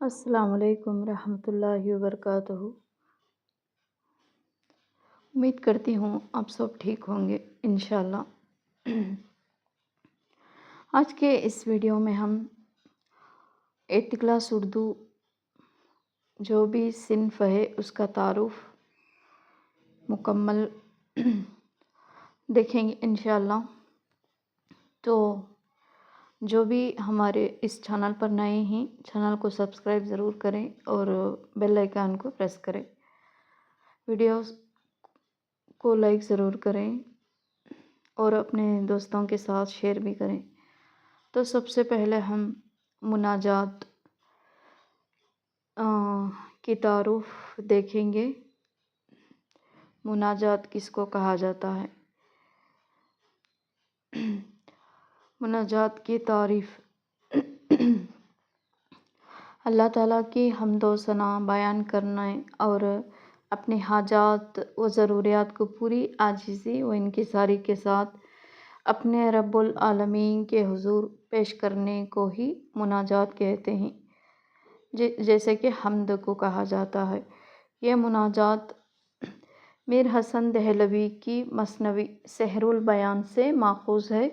السلام علیکم ورحمۃ اللہ وبرکاتہ۔ امید کرتی ہوں آپ سب ٹھیک ہوں گے انشاءاللہ۔ آج کے اس ویڈیو میں ہم 8th کلاس اردو جو بھی صنف ہے اس کا تعارف مکمل دیکھیں گے انشاءاللہ۔ تو جو بھی ہمارے اس چینل پر نئے ہیں چینل کو سبسکرائب ضرور کریں اور بیل آئیکن کو پریس کریں، ویڈیوز کو لائک ضرور کریں اور اپنے دوستوں کے ساتھ شیئر بھی کریں۔ تو سب سے پہلے ہم مناجات کی تعارف دیکھیں گے۔ مناجات کس کو کہا جاتا ہے؟ مناجات کی تعریف اللہ تعالیٰ کی حمد و ثنا بیان کرنا اور اپنے حاجات و ضروریات کو پوری عاجزی و انکساری کے ساتھ اپنے رب العالمین کے حضور پیش کرنے کو ہی مناجات کہتے ہیں، جیسے کہ حمد کو کہا جاتا ہے۔ یہ مناجات میر حسن دہلوی کی مثنوی سحر البیان سے ماخوذ ہے۔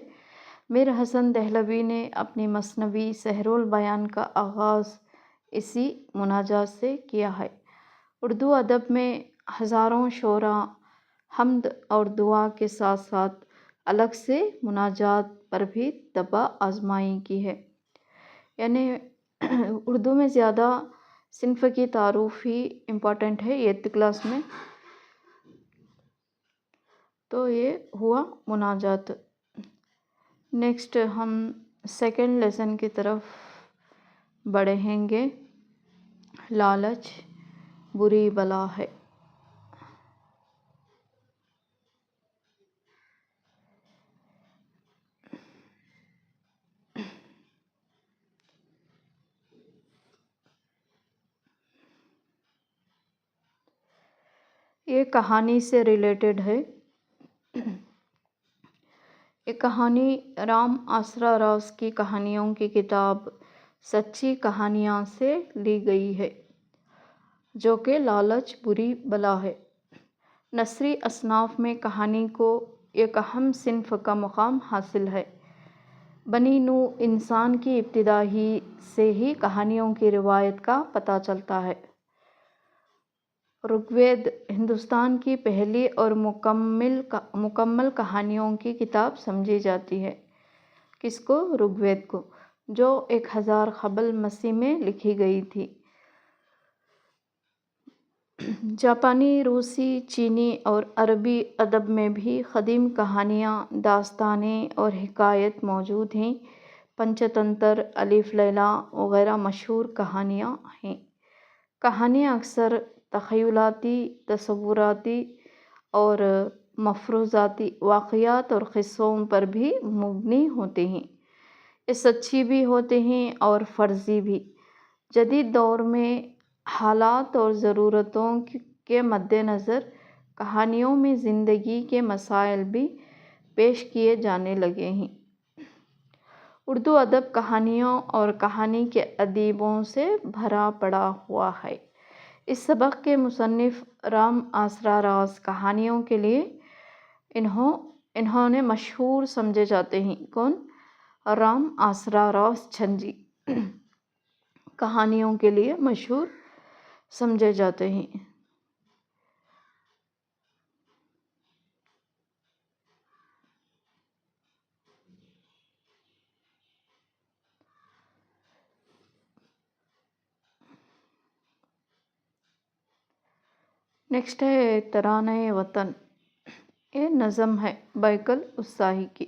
میر حسن دہلوی نے اپنی مثنوی سحر البیان کا آغاز اسی مناجات سے کیا ہے۔ اردو ادب میں ہزاروں شعراء حمد اور دعا کے ساتھ ساتھ الگ سے مناجات پر بھی طبع آزمائی کی ہے، یعنی اردو میں زیادہ صنف کی تعارف ہی امپورٹنٹ ہے 8th کلاس میں۔ تو یہ ہوا مناجات۔ نیکسٹ ہم سیکنڈ لیسن کی طرف بڑھیں گے۔ لالچ بری بلا ہے۔ یہ کہانی سے ریلیٹڈ ہے۔ یہ کہانی رام آسرا راس کی کہانیوں کی کتاب سچی کہانیاں سے لی گئی ہے، جو کہ لالچ بری بلا ہے۔ نثری اصناف میں کہانی کو ایک اہم صنف کا مقام حاصل ہے۔ بنی نوع انسان کی ابتدا ہی سے ہی کہانیوں کی روایت کا پتہ چلتا ہے۔ رگ وید ہندوستان کی پہلی اور مکمل کہانیوں کی کتاب سمجھی جاتی ہے۔ کس کو؟ رگ وید کو، جو 1000 قبل مسیح میں لکھی گئی تھی۔ جاپانی، روسی، چینی اور عربی ادب میں بھی قدیم کہانیاں، داستانیں اور حکایات موجود ہیں۔ پنچ تنتر، الف لیلا وغیرہ مشہور کہانیاں ہیں۔ کہانیاں اکثر تخیلاتی، تصوراتی اور مفروضاتی واقعات اور قصوں پر بھی مبنی ہوتے ہیں۔ یہ سچی بھی ہوتے ہیں اور فرضی بھی۔ جدید دور میں حالات اور ضرورتوں کے مد نظر کہانیوں میں زندگی کے مسائل بھی پیش کیے جانے لگے ہیں۔ اردو ادب کہانیوں اور کہانی کے ادیبوں سے بھرا پڑا ہوا ہے۔ اس سبق کے مصنف رام آسرا راس کہانیوں کے لیے انہوں نے مشہور سمجھے جاتے ہیں۔ کون؟ رام آسرا راس چھنجی کہانیوں کے لیے مشہور سمجھے جاتے ہیں۔ نیکسٹ ہے ترانۂ وطن۔ یہ نظم ہے بیکل اصاحی کی۔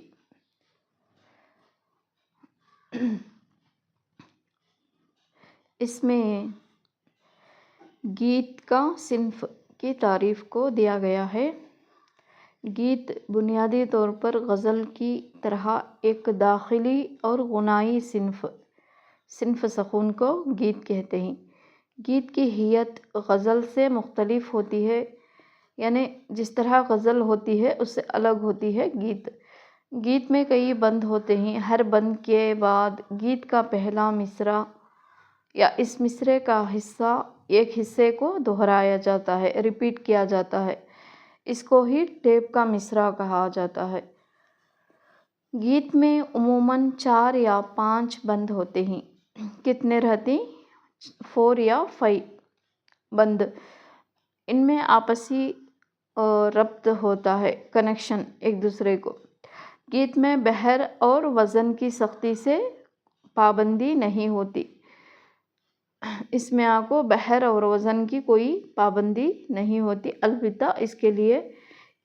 اس میں گیت کا صنف کی تعریف کو دیا گیا ہے۔ گیت بنیادی طور پر غزل کی طرح ایک داخلی اور غنائی صنف سخن کو گیت کہتے ہیں۔ گیت کی حیت غزل سے مختلف ہوتی ہے، یعنی جس طرح غزل ہوتی ہے اس سے الگ ہوتی ہے گیت۔ گیت میں کئی بند ہوتے ہیں۔ ہر بند کے بعد گیت کا پہلا مصرع یا اس مصرے کا حصہ ایک حصے کو دہرایا جاتا ہے، ریپیٹ کیا جاتا ہے، اس کو ہی ٹیپ کا مصرع کہا جاتا ہے۔ گیت میں عموماً 4 یا 5 بند ہوتے ہیں۔ کتنے رہتے ہیں؟ 4 یا 5 بند۔ ان میں آپسی ربط ہوتا ہے، کنیکشن ایک دوسرے کو۔ گیت میں بحر اور وزن کی سختی سے پابندی نہیں ہوتی۔ اس میں آپ کو بحر اور وزن کی کوئی پابندی نہیں ہوتی، البتہ اس کے لیے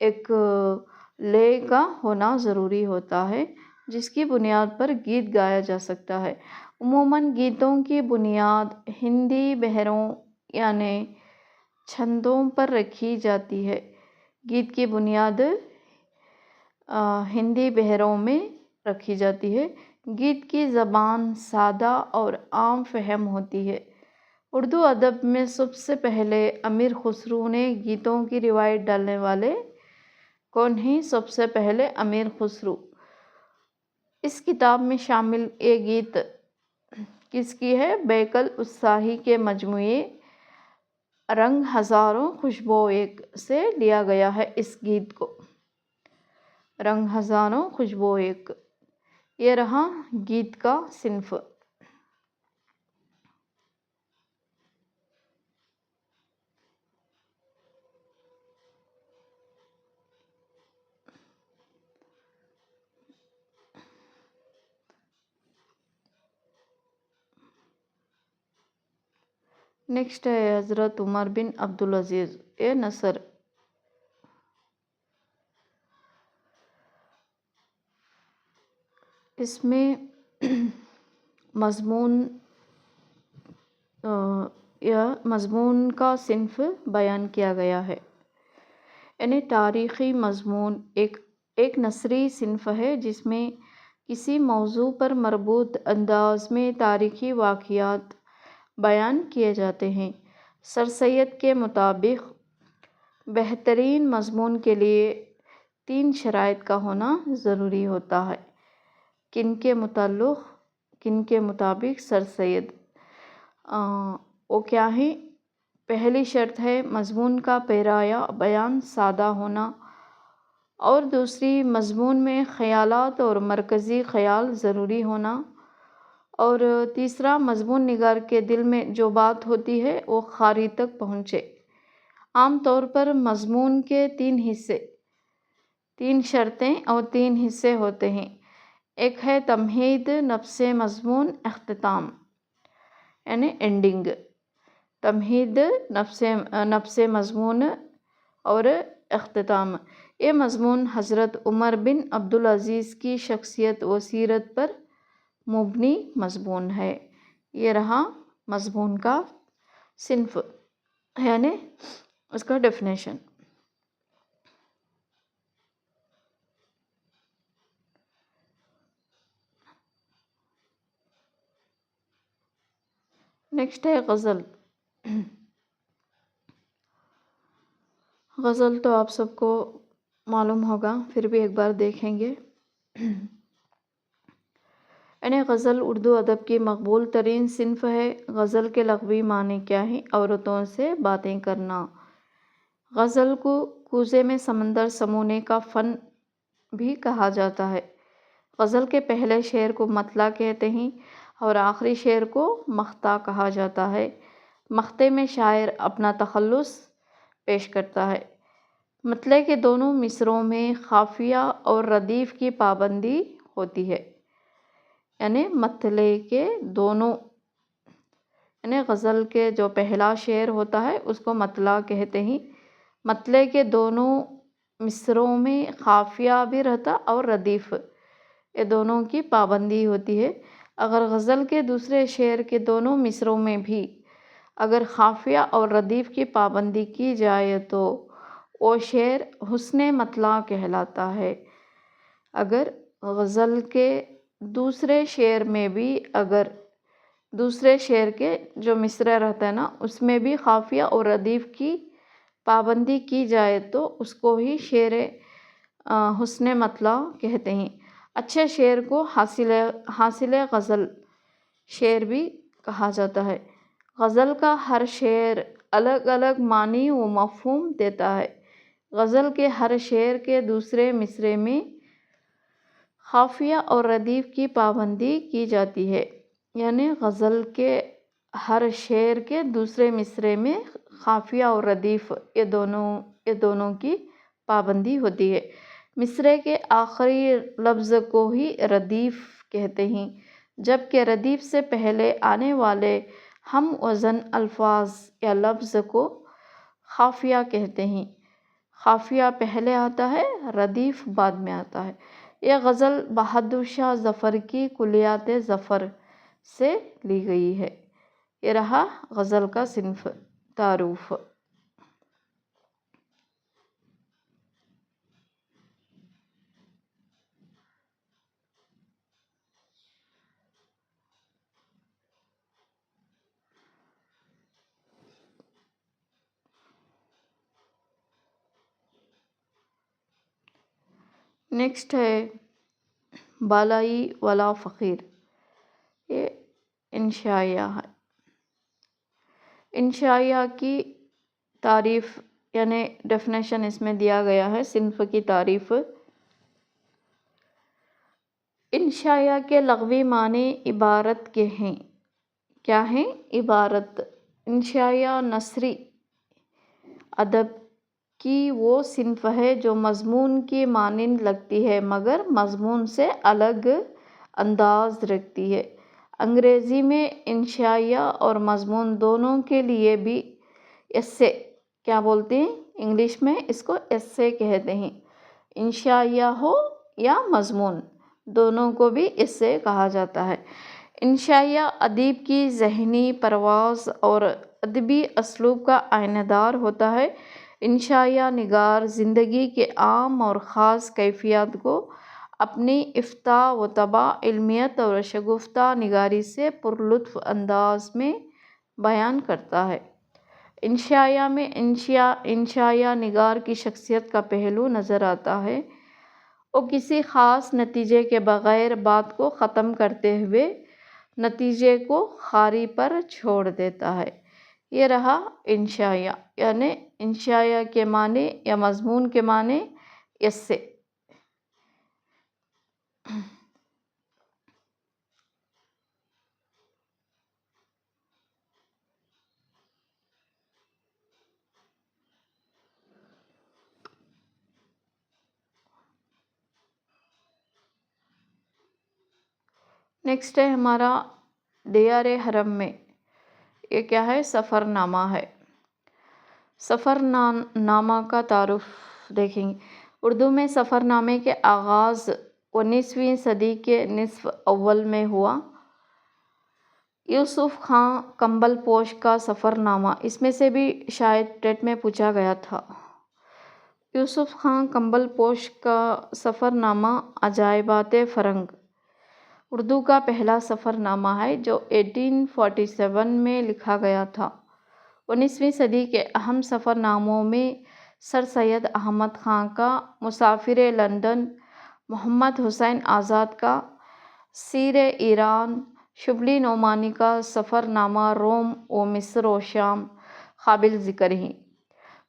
ایک لے کا ہونا ضروری ہوتا ہے جس کی بنیاد پر گیت گایا جا سکتا ہے۔ عموماً گیتوں کی بنیاد ہندی بحروں یعنی چھندوں پر رکھی جاتی ہے۔ گیت کی بنیاد ہندی بحروں میں رکھی جاتی ہے۔ گیت کی زبان سادہ اور عام فہم ہوتی ہے۔ اردو ادب میں سب سے پہلے امیر خسرو نے گیتوں کی روایت ڈالنے والے کون ہیں؟ سب سے پہلے امیر خسرو۔ اس کتاب میں شامل یہ گیت کس کی ہے؟ بیک الصحاحی کے مجموعے رنگ ہزاروں خوشبو ایک سے لیا گیا ہے۔ اس گیت کو رنگ ہزاروں خوشبو ایک، یہ رہا گیت کا صنف۔ نیکسٹ ہے حضرت عمر بن عبدالعزیز نثر۔ اس میں مضمون کا صنف بیان کیا گیا ہے، یعنی تاریخی مضمون ایک نثری صنف ہے جس میں کسی موضوع پر مربوط انداز میں تاریخی واقعات بیان کیے جاتے ہیں۔ سر سید کے مطابق بہترین مضمون کے لیے 3 شرائط کا ہونا ضروری ہوتا ہے۔ کن کے مطابق سر سید وہ کیا ہے؟ پہلی شرط ہے مضمون کا پیرا یا بیان سادہ ہونا، اور دوسری مضمون میں خیالات اور مرکزی خیال ضروری ہونا، اور تیسرا مضمون نگار کے دل میں جو بات ہوتی ہے وہ قاری تک پہنچے۔ عام طور پر مضمون کے 3 شرطیں اور 3 حصے ہوتے ہیں۔ ایک ہے تمہید، نفس مضمون، اختتام یعنی اینڈنگ۔ تمہید، نفس مضمون اور اختتام۔ یہ مضمون حضرت عمر بن عبدالعزیز کی شخصیت و سیرت پر مبنی مضمون ہے۔ یہ رہا مضمون کا صنف یعنی اس کا ڈیفینیشن۔ نیکسٹ ہے غزل۔ غزل تو آپ سب کو معلوم ہوگا، پھر بھی ایک بار دیکھیں گے۔ یعنی غزل اردو ادب کی مقبول ترین صنف ہے۔ غزل کے لغوی معنی کیا ہیں؟ عورتوں سے باتیں کرنا۔ غزل کو کوزے میں سمندر سمونے کا فن بھی کہا جاتا ہے۔ غزل کے پہلے شعر کو مطلع کہتے ہیں اور آخری شعر کو مقطع کہا جاتا ہے۔ مقطع میں شاعر اپنا تخلص پیش کرتا ہے۔ مطلع کے دونوں مصرعوں میں قافیہ اور ردیف کی پابندی ہوتی ہے۔ یعنی مطلع کے دونوں یعنی غزل کے جو پہلا شعر ہوتا ہے اس کو مطلع کہتے ہیں۔ مطلع کے دونوں مصرعوں میں قافیہ بھی رہتا اور ردیف، یہ دونوں کی پابندی ہوتی ہے۔ اگر غزل کے دوسرے شعر کے دونوں مصرعوں میں بھی اگر قافیہ اور ردیف کی پابندی کی جائے تو وہ شعر حسن مطلع کہلاتا ہے۔ اگر غزل کے دوسرے شعر میں بھی اگر دوسرے شعر کے جو مصرع رہتا ہے نا اس میں بھی قافیہ اور ردیف کی پابندی کی جائے تو اس کو ہی شعر حسن مطلع کہتے ہیں۔ اچھے شعر کو حاصل غزل شعر بھی کہا جاتا ہے۔ غزل کا ہر شعر الگ الگ معنی و مفہوم دیتا ہے۔ غزل کے ہر شعر کے دوسرے مصرعے میں قافیہ اور ردیف کی پابندی کی جاتی ہے، یعنی غزل کے ہر شعر کے دوسرے مصرعے میں قافیہ اور ردیف یہ دونوں کی پابندی ہوتی ہے۔ مصرعے کے آخری لفظ کو ہی ردیف کہتے ہیں، جبکہ ردیف سے پہلے آنے والے ہم وزن الفاظ یا لفظ کو قافیہ کہتے ہیں۔ قافیہ پہلے آتا ہے، ردیف بعد میں آتا ہے۔ یہ غزل بہادر شاہ ظفر کی کلیات ظفر سے لی گئی ہے۔ یہ رہا غزل کا صنف تعارف۔ نیکسٹ ہے بالائی والا فقیر، یہ انشائیہ ہے۔ انشائیہ کی تعریف یعنی ڈیفینیشن اس میں دیا گیا ہے، صنف کی تعریف۔ انشائیہ کے لغوی معنی عبارت کے ہیں۔ کیا ہیں؟ عبارت۔ انشائیہ نثری ادب کی وہ صنف ہے جو مضمون کی مانند لگتی ہے مگر مضمون سے الگ انداز رکھتی ہے۔ انگریزی میں انشائیہ اور مضمون دونوں کے لیے بھی ایسے کیا بولتے ہیں؟ انگلش میں اس کو ایسے کہتے ہیں۔ انشائیہ ہو یا مضمون، دونوں کو بھی ایسے کہا جاتا ہے۔ انشائیہ ادیب کی ذہنی پرواز اور ادبی اسلوب کا آئینہ دار ہوتا ہے۔ انشائیہ نگار زندگی کے عام اور خاص کیفیات کو اپنی افتاء و طبع، علمیت اور شگفتہ نگاری سے پرلطف انداز میں بیان کرتا ہے۔ انشائیہ میں انشائیہ نگار کی شخصیت کا پہلو نظر آتا ہے۔ وہ کسی خاص نتیجے کے بغیر بات کو ختم کرتے ہوئے نتیجے کو خاری پر چھوڑ دیتا ہے۔ یہ رہا انشائیہ، یعنی انشائیہ کے معنی یا مضمون کے معنی ایسے۔ نیکسٹ ہے ہمارا دیار حرم میں، یہ کیا ہے؟ سفر نامہ ہے۔ سفر نامہ کا تعارف دیکھیں گے۔ اردو میں سفر نامے کے آغاز 19ویں صدی کے نصف اول میں ہوا۔ یوسف خاں کمبل پوش کا سفر نامہ، اس میں سے بھی شاید ٹیٹ میں پوچھا گیا تھا۔ یوسف خاں کمبل پوش کا سفر نامہ عجائبات فرنگ اردو کا پہلا سفر نامہ ہے جو 1847 میں لکھا گیا تھا۔ 19ویں صدی کے اہم سفر ناموں میں سر سید احمد خاں کا مسافر لندن، محمد حسین آزاد کا سیر ایران، شبلی نعمانی کا سفر نامہ روم و مصر و شام قابل ذکر ہیں۔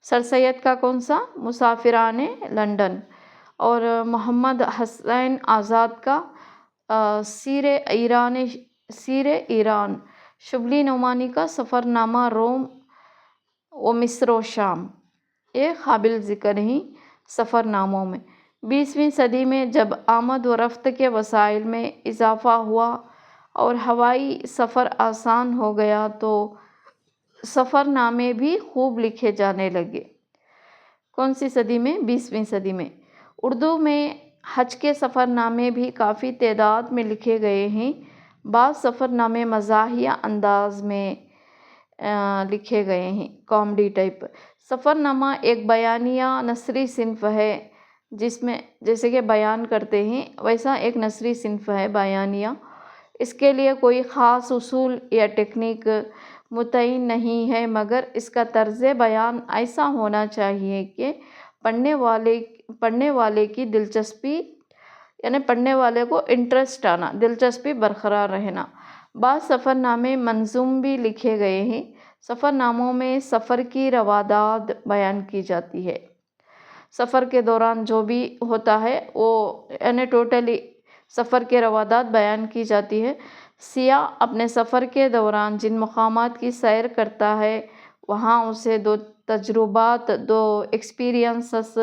سر سید کا کون سا؟ مسافران لندن، اور محمد حسین آزاد کا سیر ایران، شبلی نعمانی کا سفر نامہ روم و مصر و شام، یہ قابل ذکر ہیں سفر ناموں میں۔ 20ویں صدی میں جب آمد و رفت کے وسائل میں اضافہ ہوا اور ہوائی سفر آسان ہو گیا تو سفر نامے بھی خوب لکھے جانے لگے۔ کون سی صدی میں؟ 20ویں صدی میں۔ اردو میں حج کے سفر نامے بھی کافی تعداد میں لکھے گئے ہیں۔ بعض سفر نامے مزاحیہ انداز میں لکھے گئے ہیں، کامیڈی ٹائپ۔ سفر نامہ ایک بیانیہ نثری صنف ہے، جس میں جیسے کہ بیان کرتے ہیں ویسا ایک نثری صنف ہے بیانیہ۔ اس کے لیے کوئی خاص اصول یا ٹیکنیک متعین نہیں ہے، مگر اس کا طرز بیان ایسا ہونا چاہیے کہ پڑھنے والے کی دلچسپی، یعنی پڑھنے والے کو انٹرسٹ آنا، دلچسپی برقرار رہنا۔ بعض سفر نامے منظوم بھی لکھے گئے ہیں۔ سفر ناموں میں سفر کی روادات بیان کی جاتی ہے۔ سفر کے دوران جو بھی ہوتا ہے وہ یعنی ٹوٹلی سفر کے روادات بیان کی جاتی ہے۔ سیاح اپنے سفر کے دوران جن مقامات کی سیر کرتا ہے وہاں اسے دو تجربات، دو ایکسپیرینسز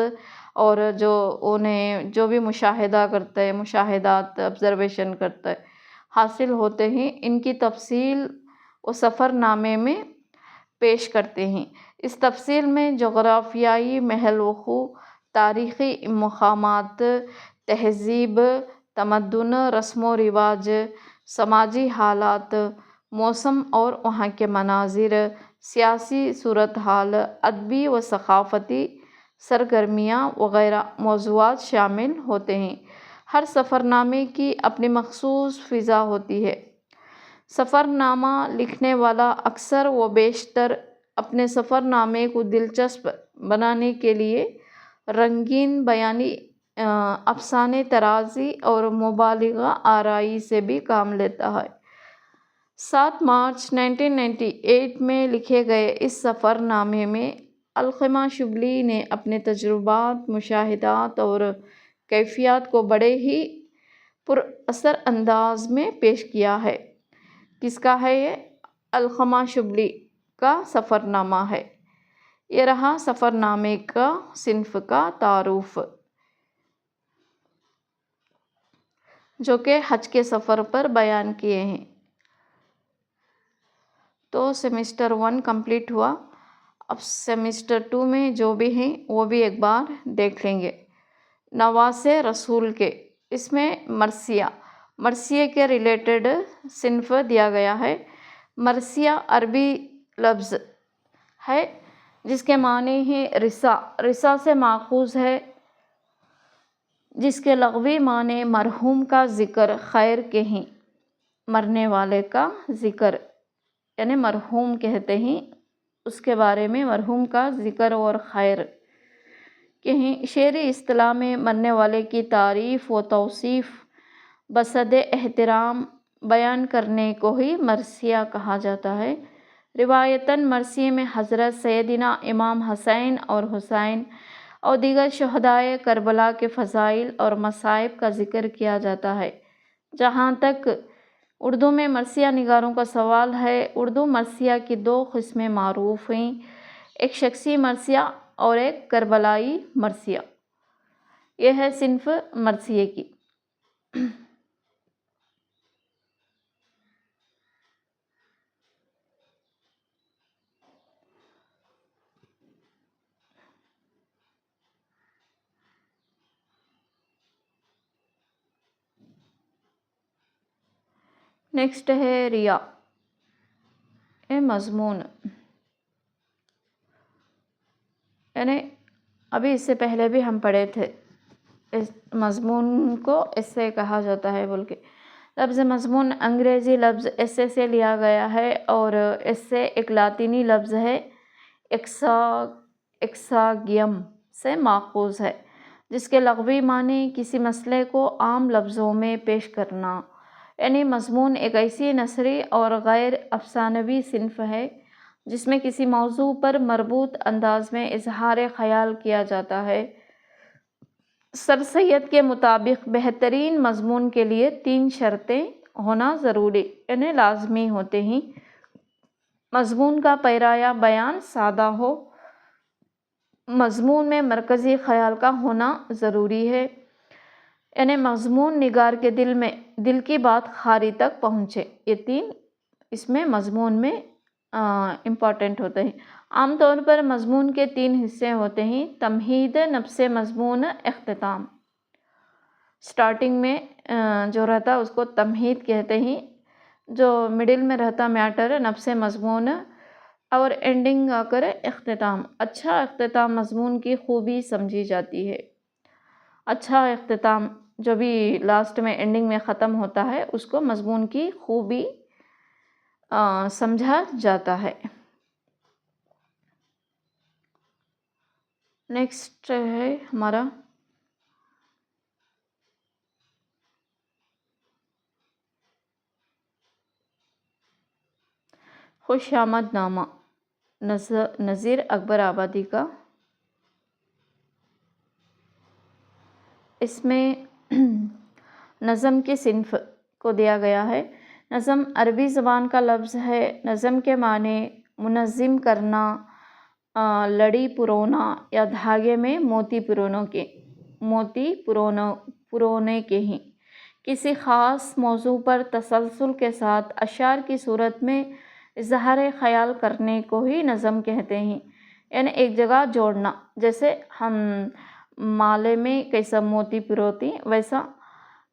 اور جو انہیں جو بھی مشاہدہ کرتا ہے، مشاہدات آبزرویشن کرتا ہے حاصل ہوتے ہیں، ان کی تفصیل وہ سفر نامے میں پیش کرتے ہیں۔ اس تفصیل میں جغرافیائی محل وقوع، تاریخی مقامات، تہذیب، تمدن، رسم و رواج، سماجی حالات، موسم اور وہاں کے مناظر، سیاسی صورتحال، ادبی و ثقافتی سرگرمیاں وغیرہ موضوعات شامل ہوتے ہیں۔ ہر سفر نامے کی اپنی مخصوص فضا ہوتی ہے۔ سفر نامہ لکھنے والا اکثر و بیشتر اپنے سفر نامے کو دلچسپ بنانے کے لیے رنگین بیانی، افسانے طرازی اور مبالغہ آرائی سے بھی کام لیتا ہے۔ 7 مارچ 1998 میں لکھے گئے اس سفر نامے میں علقمہ شبلی نے اپنے تجربات، مشاہدات اور کیفیات کو بڑے ہی پر اثر انداز میں پیش کیا ہے۔ کس کا ہے یہ؟ علقمہ شبلی کا سفر نامہ ہے۔ یہ رہا سفر نامے کا صنف کا تعارف، جو کہ حج کے سفر پر بیان کیے ہیں۔ تو سیمسٹر 1 کمپلیٹ ہوا۔ اب سیمسٹر 2 میں جو بھی ہیں وہ بھی ایک بار دیکھ لیں گے۔ نواسے رسول کے، اس میں مرثیے کے ریلیٹڈ صنف دیا گیا ہے۔ مرثیہ عربی لفظ ہے جس کے معنی ہیں رثا سے ماخوذ ہے، جس کے لغوی معنی مرحوم کا ذکر خیر کے ہیں۔ مرنے والے کا ذکر یعنی مرحوم کہتے ہیں، اس کے بارے میں مرحوم کا ذکر اور خیر کے ہیں۔ شعری اصطلاح میں مرنے والے کی تعریف و توصیف بصد احترام بیان کرنے کو ہی مرثیہ کہا جاتا ہے۔ روایتاً مرثیے میں حضرت سیدنا امام حسین اور حسین اور دیگر شہدائے کربلا کے فضائل اور مصائب کا ذکر کیا جاتا ہے۔ جہاں تک اردو میں مرثیہ نگاروں کا سوال ہے، اردو مرثیہ کی 2 قسمیں معروف ہیں، ایک شخصی مرثیہ اور ایک کربلائی مرثیہ۔ یہ ہے صنف مرثیے کی۔ نیکسٹ ہے ریا، یہ مضمون، یعنی ابھی اس سے پہلے بھی ہم پڑھے تھے اس مضمون کو ایسے کہا جاتا ہے بول کے۔ لفظ مضمون انگریزی لفظ ایسے سے لیا گیا ہے اور اس سے ایک لاطینی لفظ ہے ایکساگیم سے ماخوذ ہے، جس کے لغوی معنی کسی مسئلے کو عام لفظوں میں پیش کرنا۔ یعنی مضمون ایک ایسی نثری اور غیر افسانوی صنف ہے جس میں کسی موضوع پر مربوط انداز میں اظہار خیال کیا جاتا ہے۔ سر سید کے مطابق بہترین مضمون کے لیے 3 شرطیں ہونا ضروری یعنی لازمی ہوتے ہیں۔ مضمون کا پیرایہ بیان سادہ ہو، مضمون میں مرکزی خیال کا ہونا ضروری ہے، یعنی مضمون نگار کے دل کی بات قاری تک پہنچے۔ یہ 3 اس میں مضمون میں امپورٹنٹ ہوتے ہیں۔ عام طور پر مضمون کے 3 حصے ہوتے ہیں: تمہید، نفس مضمون، اختتام۔ سٹارٹنگ میں جو رہتا ہے اس کو تمہید کہتے ہیں، جو مڈل میں رہتا میٹر نفس مضمون، اور اینڈنگ آ کر اختتام۔ اچھا اختتام مضمون کی خوبی سمجھی جاتی ہے۔ اچھا اختتام جو بھی لاسٹ میں اینڈنگ میں ختم ہوتا ہے اس کو مضمون کی خوبی سمجھا جاتا ہے۔ نیکسٹ ہے ہمارا خوش آمد نامہ نذیر اکبر آبادی کا۔ اس میں نظم کی صنف کو دیا گیا ہے۔ نظم عربی زبان کا لفظ ہے۔ نظم کے معنی منظم کرنا، لڑی پرونا یا دھاگے میں موتی پرونے کے ہیں۔ کسی خاص موضوع پر تسلسل کے ساتھ اشعار کی صورت میں اظہار خیال کرنے کو ہی نظم کہتے ہیں، یعنی ایک جگہ جوڑنا۔ جیسے ہم مالے میں کیسا موتی پروتی، ویسا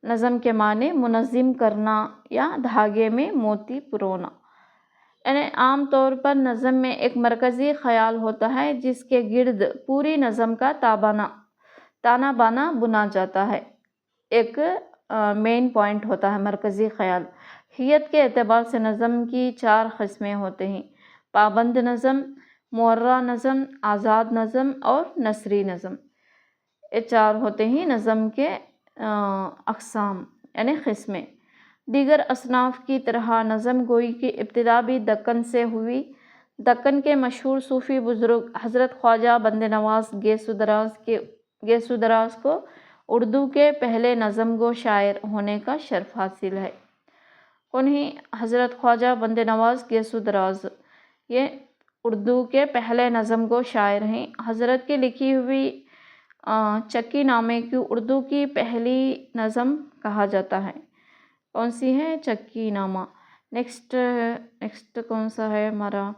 نظم کے معنی منظم کرنا یا دھاگے میں موتی پرونا۔ یعنی عام طور پر نظم میں ایک مرکزی خیال ہوتا ہے جس کے گرد پوری نظم کا تانا بانا بنا جاتا ہے۔ ایک مین پوائنٹ ہوتا ہے مرکزی خیال۔ حیت کے اعتبار سے نظم کی 4 قسمیں ہوتے ہیں: پابند نظم، معرّہ نظم، آزاد نظم اور نثری نظم۔ یہ 4 ہوتے ہیں نظم کے اقسام یعنی قسمیں۔ دیگر اصناف کی طرح نظم گوئی کی ابتدا بھی دکن سے ہوئی۔ دکن کے مشہور صوفی بزرگ حضرت خواجہ بندے نواز گیسو دراز کو اردو کے پہلے نظم گو شاعر ہونے کا شرف حاصل ہے۔ انہیں حضرت خواجہ بندے نواز گیسو دراز یہ اردو کے پہلے نظم گو شاعر ہیں۔ حضرت کی لکھی ہوئی چکی نامے کو اردو کی پہلی نظم کہا جاتا ہے۔ کون سی ہے؟ چکی نامہ۔ نیکسٹ کون سا ہے ہمارا؟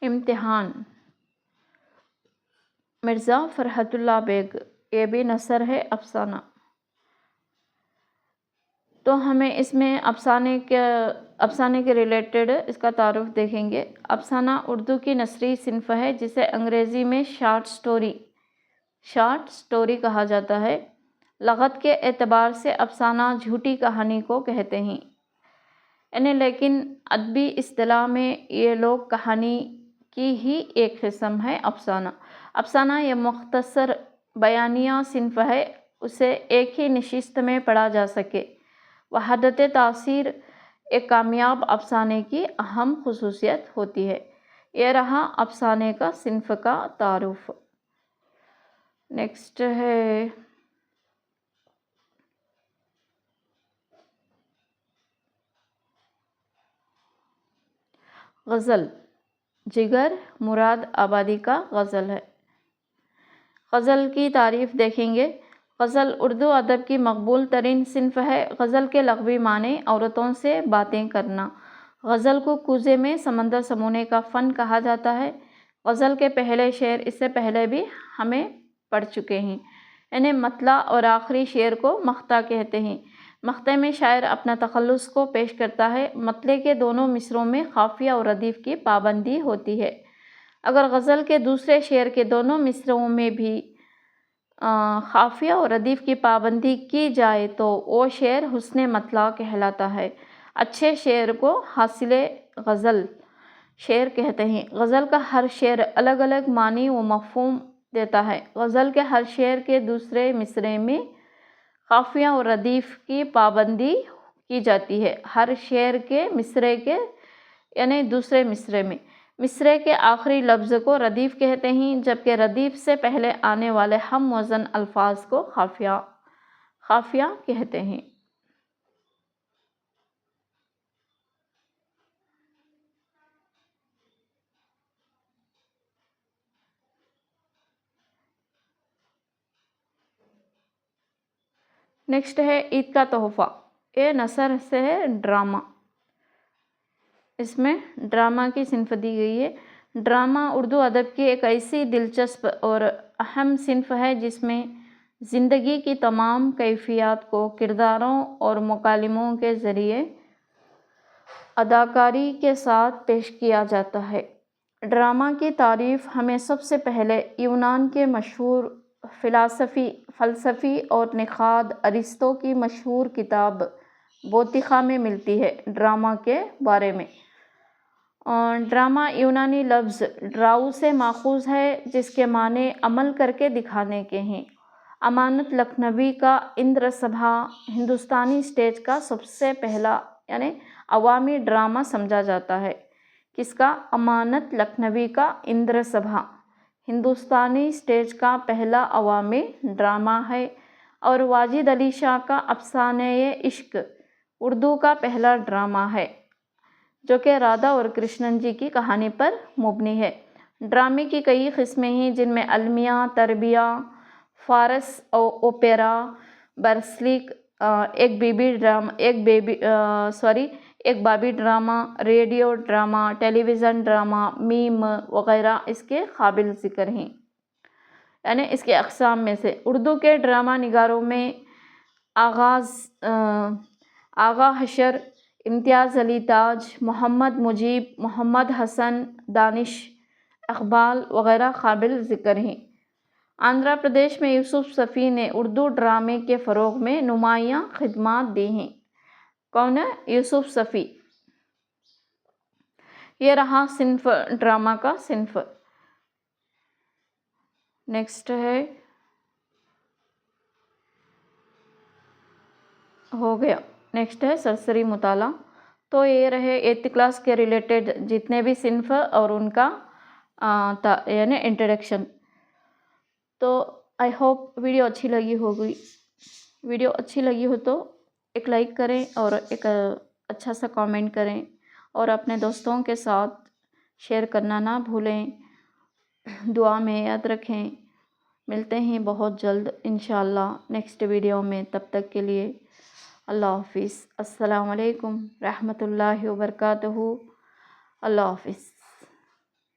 امتحان، مرزا فرحت اللہ بیگ، یہ بھی نثر ہے افسانہ۔ تو ہمیں اس میں افسانے کے ریلیٹڈ اس کا تعارف دیکھیں گے۔ افسانہ اردو کی نثری صنف ہے جسے انگریزی میں شارٹ سٹوری کہا جاتا ہے۔ لغت کے اعتبار سے افسانہ جھوٹی کہانی کو کہتے ہیں، لیکن ادبی اصطلاح میں یہ لوک کہانی کی ہی ایک قسم ہے افسانہ۔ افسانہ یہ مختصر بیانیہ صنف ہے، اسے ایک ہی نشست میں پڑھا جا سکے۔ وحدت تاثیر ایک کامیاب افسانے کی اہم خصوصیت ہوتی ہے۔ یہ رہا افسانے کا صنف کا تعارف۔ نیکسٹ ہے غزل۔ جگر مراد آبادی کا غزل ہے۔ غزل کی تعریف دیکھیں گے۔ غزل اردو ادب کی مقبول ترین صنف ہے۔ غزل کے لغوی معنی عورتوں سے باتیں کرنا۔ غزل کو کوزے میں سمندر سمونے کا فن کہا جاتا ہے۔ غزل کے پہلے شعر اس سے پہلے بھی ہمیں پڑھ چکے ہیں، یعنی مطلع اور آخری شعر کو مقطع کہتے ہیں۔ مقطع میں شاعر اپنا تخلص کو پیش کرتا ہے۔ مطلع کے دونوں مصرعوں میں قافیہ اور ردیف کی پابندی ہوتی ہے۔ اگر غزل کے دوسرے شعر کے دونوں مصرعوں میں بھی قافیہ اور ردیف کی پابندی کی جائے تو وہ شعر حسن مطلع کہلاتا ہے۔ اچھے شعر کو حاصل غزل شعر کہتے ہیں۔ غزل کا ہر شعر الگ الگ معنی و مفہوم دیتا ہے۔ غزل کے ہر شعر کے دوسرے مصرعے میں قافیہ اور ردیف کی پابندی کی جاتی ہے۔ ہر شعر کے مصرعے کے یعنی دوسرے مصرعے میں مصرعے کے آخری لفظ کو ردیف کہتے ہیں، جبکہ ردیف سے پہلے آنے والے ہم وزن الفاظ کو قافیہ کہتے ہیں۔ نیکسٹ ہے عید کا تحفہ۔ یہ نثر سے ہے ڈرامہ۔ اس میں ڈرامہ کی صنف دی گئی ہے۔ ڈرامہ اردو ادب کی ایک ایسی دلچسپ اور اہم صنف ہے جس میں زندگی کی تمام کیفیات کو کرداروں اور مکالموں کے ذریعے اداکاری کے ساتھ پیش کیا جاتا ہے۔ ڈرامہ کی تعریف ہمیں سب سے پہلے یونان کے مشہور فلسفی اور نقاد ارسطو کی مشہور کتاب بوتیقا میں ملتی ہے۔ ڈرامہ کے بارے میں اور ڈرامہ یونانی لفظ ڈراؤ سے ماخوذ ہے جس کے معنی عمل کر کے دکھانے کے ہیں۔ امانت لکھنوی کا اندر سبھا ہندوستانی اسٹیج کا سب سے پہلا یعنی عوامی ڈرامہ سمجھا جاتا ہے۔ کس کا؟ امانت لکھنوی کا اندر سبھا ہندوستانی اسٹیج کا پہلا عوامی ڈرامہ ہے، اور واجد علی شاہ کا افسانۂ عشق اردو کا پہلا ڈرامہ ہے جو کہ رادھا اور کرشنن جی کی کہانی پر مبنی ہے۔ ڈرامے کی کئی قسمیں ہیں جن میں المیہ، تربیہ، فارس اوپیرا، برسلک، ایک بابی ڈرامہ، ریڈیو ڈرامہ، ٹیلی ویژن ڈرامہ، میم وغیرہ اس کے قابل ذکر ہیں، یعنی اس کے اقسام میں سے۔ اردو کے ڈرامہ نگاروں میں آغا حشر، امتیاز علی تاج، محمد مجیب، محمد حسن، دانش اقبال وغیرہ قابل ذکر ہیں۔ آندھرا پردیش میں یوسف صفی نے اردو ڈرامے کے فروغ میں نمایاں خدمات دی ہیں۔ کون ہے؟ یوسف صفی۔ یہ رہا صنف ڈرامہ کا صنف۔ نیکسٹ ہے، ہو گیا، نیکسٹ ہے سرسری مطالعہ۔ تو یہ رہے 8th کلاس کے ریلیٹڈ جتنے بھی صنف اور ان کا یعنی انٹروڈکشن۔ تو آئی ہوپ ویڈیو اچھی لگی ہوگی۔ ویڈیو اچھی لگی ہو تو ایک لائک کریں اور ایک اچھا سا کامنٹ کریں، اور اپنے دوستوں کے ساتھ شیئر کرنا نہ بھولیں۔ دعا میں یاد رکھیں۔ ملتے ہیں بہت جلد انشاءاللہ نیکسٹ ویڈیو میں، تب تک کے لیے اللہ حافظ۔ السلام علیکم رحمۃ اللہ وبرکاتہ۔ اللہ حافظ۔